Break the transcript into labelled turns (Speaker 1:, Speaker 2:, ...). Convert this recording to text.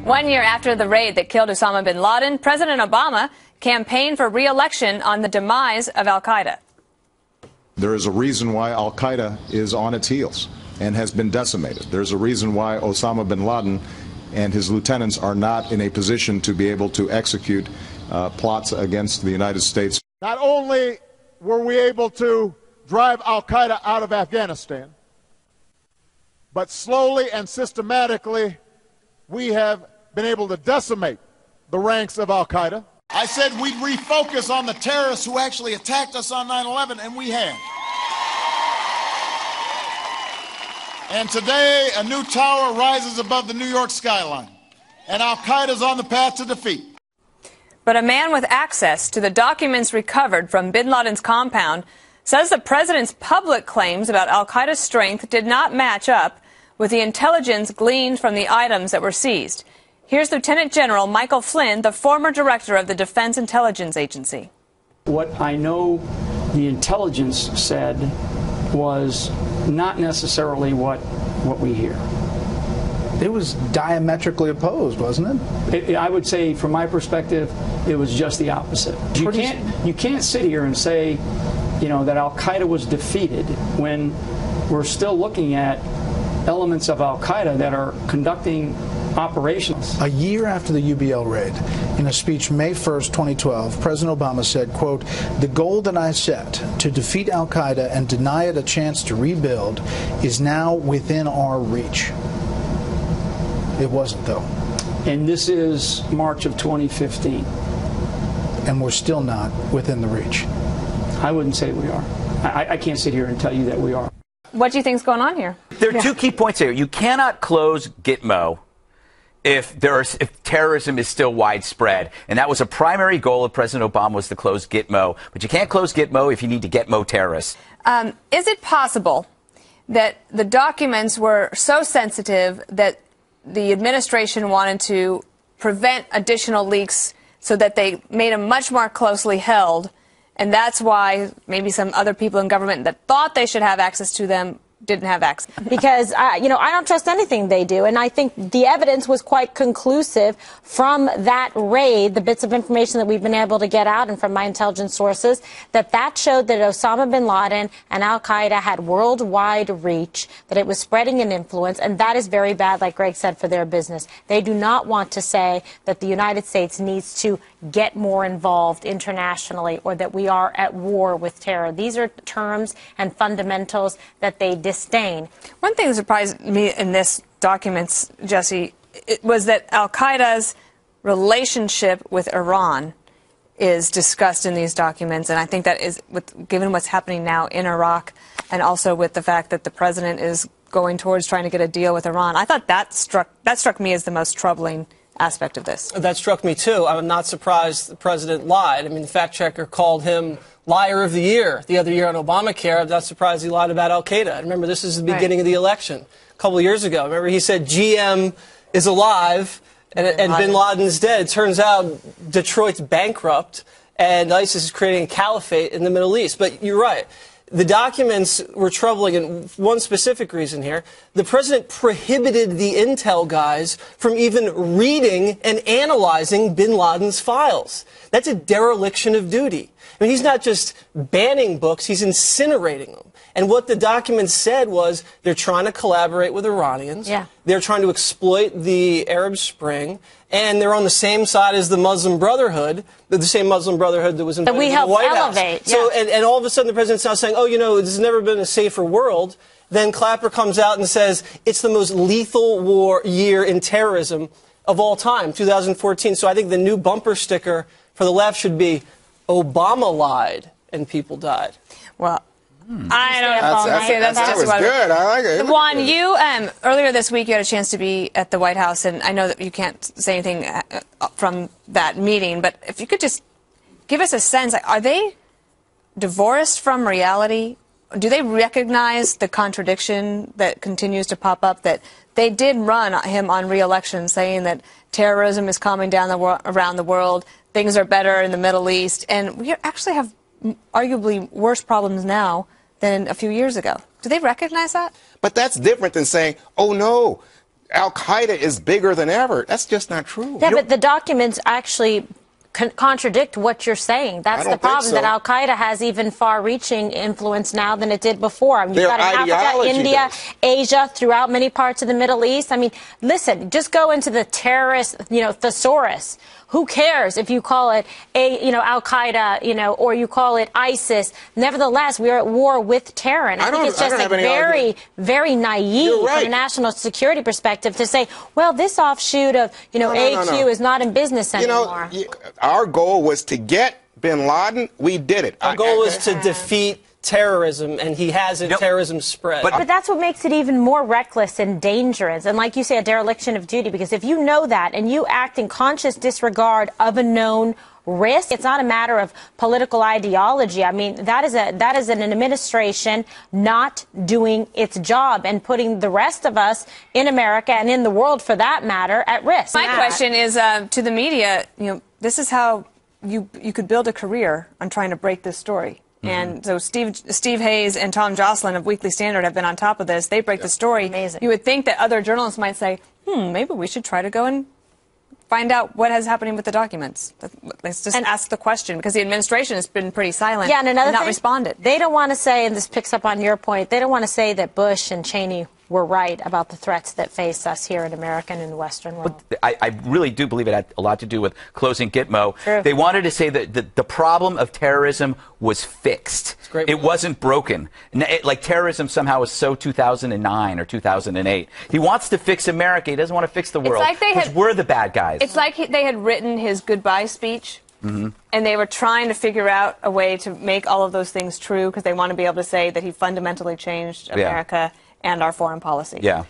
Speaker 1: 1 year after the raid that killed Osama Bin Laden, President Obama campaigned for re-election on the demise of al-Qaeda.
Speaker 2: There is a reason why al-Qaeda is on its heels and has been decimated. There's a reason why Osama bin Laden and his lieutenants are not in a position to be able to execute plots against the United States.
Speaker 3: Not only were we able to drive al-Qaeda out of Afghanistan, but slowly and systematically we have been able to decimate the ranks of al-Qaeda. I said we'd refocus on the terrorists who actually attacked us on 9/11, and we have. And today, a new tower rises above the New York skyline, and al-Qaeda's on the path to defeat.
Speaker 1: But a man with access to the documents recovered from Bin Laden's compound says the president's public claims about al-Qaeda's strength did not match up with the intelligence gleaned from the items that were seized. Here's Lieutenant General Michael Flynn, the former director of the Defense Intelligence Agency.
Speaker 4: What I know the intelligence said was not necessarily what we hear.
Speaker 5: It was diametrically opposed, wasn't it?
Speaker 4: I would say, from my perspective, it was just the opposite. You can't sit here and say, you know, that al-Qaeda was defeated when we're still looking at elements of al-Qaeda that are conducting operations.
Speaker 5: A year after the UBL raid, in a speech May 1st, 2012, President Obama said, quote, "The goal that I set to defeat al-Qaeda and deny it a chance to rebuild is now within our reach." It wasn't, though.
Speaker 4: And this is March of 2015.
Speaker 5: And we're still not within the reach.
Speaker 4: I wouldn't say we are. I can't sit here and tell you that we are.
Speaker 1: What do you think is going on here?
Speaker 6: There are two key points here. You cannot close Gitmo if terrorism is still widespread. And that was a primary goal of President Obama, was to close Gitmo. But you can't close Gitmo if you need to get more terrorists.
Speaker 1: Is it possible that the documents were so sensitive that the administration wanted to prevent additional leaks so that they made them much more closely held, and that's why maybe some other people in government that thought they should have access to them didn't have access?
Speaker 7: Because, you know, I don't trust anything they do. And I think the evidence was quite conclusive from that raid, the bits of information that we've been able to get out and from my intelligence sources, that showed that Osama bin Laden and al-Qaeda had worldwide reach, that it was spreading an influence. And that is very bad, like Greg said, for their business. They do not want to say that the United States needs to get more involved internationally or that we are at war with terror. These are terms and fundamentals that they disdain.
Speaker 1: One thing that surprised me in this documents, Jesse, was that al-Qaeda's relationship with Iran is discussed in these documents, and I think that is, given what's happening now in Iraq, and also with the fact that the president is going towards trying to get a deal with Iran. I thought that struck me as the most troubling aspect of this.
Speaker 8: That struck me too. I'm not surprised the president lied. I mean, the fact checker called him liar of the year the other year on Obamacare. I'm not surprised he lied about al-Qaeda. Remember, this is the beginning of the election a couple of years ago. Remember, he said GM is alive and bin Laden's dead. It turns out Detroit's bankrupt and ISIS is creating a caliphate in the Middle East. But you're right. The documents were troubling, and one specific reason here. The president prohibited the intel guys from even reading and analyzing bin Laden's files. That's a dereliction of duty. I mean, he's not just banning books, he's incinerating them. And what the documents said was they're trying to collaborate with Iranians. Yeah. They're trying to exploit the Arab Spring. And they're on the same side as the Muslim Brotherhood, the same Muslim Brotherhood that was invited to the White House. So, and all of a sudden the president's now saying, oh, you know, this has never been a safer world. Then Clapper comes out and says it's the most lethal year in terrorism of all time, 2014. So I think the new bumper sticker for the left should be Obama lied and people died.
Speaker 1: Well, I don't know. That's just what
Speaker 9: good. I like it.
Speaker 1: Juan, you earlier this week you had a chance to be at the White House, and I know that you can't say anything from that meeting, but if you could just give us a sense, are they divorced from reality? Do they recognize the contradiction that continues to pop up, that they did run him on re-election saying that terrorism is calming down around the world, things are better in the Middle East, and we actually have arguably worse problems now than a few years ago. Do they recognize that?
Speaker 9: But that's different than saying, oh, no, al-Qaeda is bigger than ever. That's just not true.
Speaker 7: Yeah, but the documents actually contradict what you're saying. That's the problem, that al-Qaeda has even far-reaching influence now than it did before. I mean, you've got in Africa, India, Asia, throughout many parts of the Middle East. I mean, listen, just go into the terrorist, thesaurus. Who cares if you call it al-Qaeda, or you call it ISIS? Nevertheless, we are at war with terror. And I think it's just very, very naive from a national security perspective to say, well, this offshoot of, AQ is not in business anymore.
Speaker 9: Our goal was to get bin Laden. We did it.
Speaker 8: Our goal was to defeat terrorism, and he hasn't. Terrorism spread.
Speaker 7: But that's what makes it even more reckless and dangerous, and like you say, a dereliction of duty, because if you know that and you act in conscious disregard of a known risk, it's not a matter of political ideology. I mean, that is an administration not doing its job and putting the rest of us in America and in the world, for that matter, at risk.
Speaker 1: My question is to the media, this is how you could build a career on trying to break this story. And so Steve Hayes and Tom Jocelyn of Weekly Standard have been on top of this. They break the story.
Speaker 7: Amazing.
Speaker 1: You would think that other journalists might say, maybe we should try to go and find out what is happening with the documents. Let's just ask the question, because the administration has been pretty silent and not responded.
Speaker 7: They don't want to say, and this picks up on your point, they don't want to say that Bush and Cheney were right about the threats that face us here in America and in the Western world.
Speaker 6: I really do believe it had a lot to do with closing Gitmo.
Speaker 7: True.
Speaker 6: They wanted to say that the problem of terrorism was fixed. It wasn't broken. Like terrorism somehow was so 2009 or 2008. He wants to fix America. He doesn't want to fix the world. Because we're the bad guys.
Speaker 1: It's like they had written his goodbye speech. And they were trying to figure out a way to make all of those things true, because they want to be able to say that he fundamentally changed America and our foreign policy.
Speaker 6: Yeah.